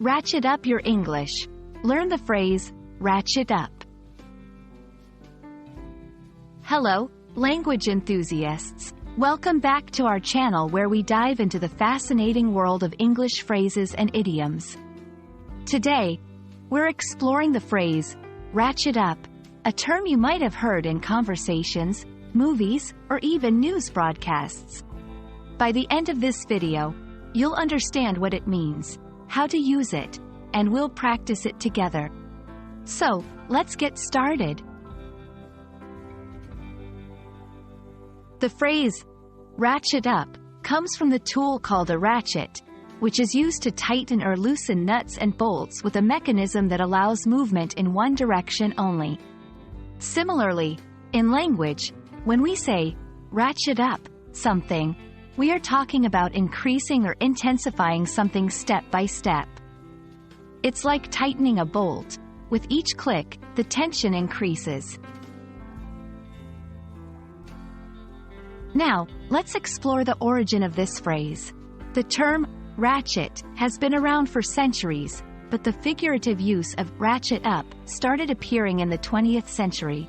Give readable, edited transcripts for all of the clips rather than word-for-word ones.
Ratchet up your English. Learn the phrase, ratchet up. Hello, language enthusiasts. Welcome back to our channel where we dive into the fascinating world of English phrases and idioms. Today, we're exploring the phrase, ratchet up, a term you might have heard in conversations, movies, or even news broadcasts. By the end of this video, you'll understand what it means, how to use it, and we'll practice it together. So, let's get started. The phrase, ratchet up, comes from the tool called a ratchet, which is used to tighten or loosen nuts and bolts with a mechanism that allows movement in one direction only. Similarly, in language, when we say, ratchet up something, we are talking about increasing or intensifying something step by step. It's like tightening a bolt. With each click, the tension increases. Now, let's explore the origin of this phrase. The term, ratchet, has been around for centuries, but the figurative use of ratchet up started appearing in the 20th century.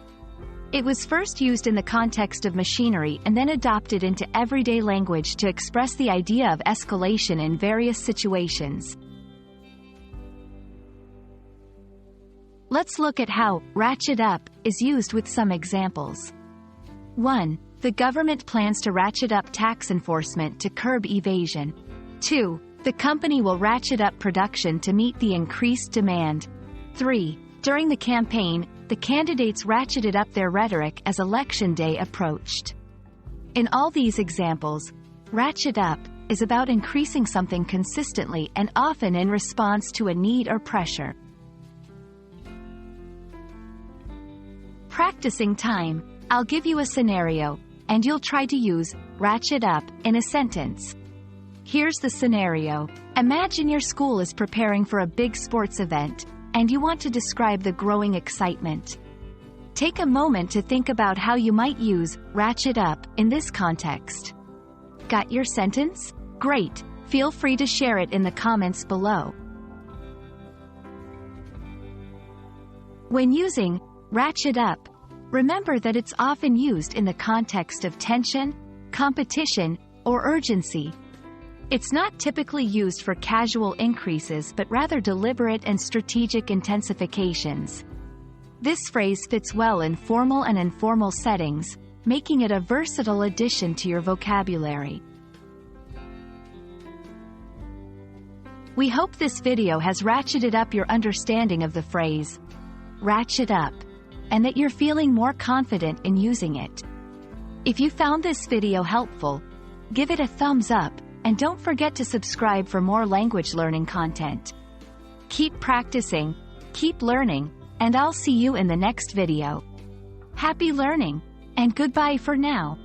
It was first used in the context of machinery and then adopted into everyday language to express the idea of escalation in various situations. Let's look at how ratchet up is used with some examples. 1. The government plans to ratchet up tax enforcement to curb evasion. 2. The company will ratchet up production to meet the increased demand. 3. During the campaign, the candidates ratcheted up their rhetoric as election day approached. In all these examples, ratchet up is about increasing something consistently and often in response to a need or pressure. Practicing time. I'll give you a scenario, and you'll try to use ratchet up in a sentence. Here's the scenario. Imagine your school is preparing for a big sports event, and you want to describe the growing excitement. Take a moment to think about how you might use ratchet up in this context. Got your sentence? Great! Feel free to share it in the comments below. When using ratchet up, remember that it's often used in the context of tension, competition, or urgency. It's not typically used for casual increases but rather deliberate and strategic intensifications. This phrase fits well in formal and informal settings, making it a versatile addition to your vocabulary. We hope this video has ratcheted up your understanding of the phrase, ratchet up, and that you're feeling more confident in using it. If you found this video helpful, give it a thumbs up, and don't forget to subscribe for more language learning content. Keep practicing, keep learning, and I'll see you in the next video. Happy learning, and goodbye for now.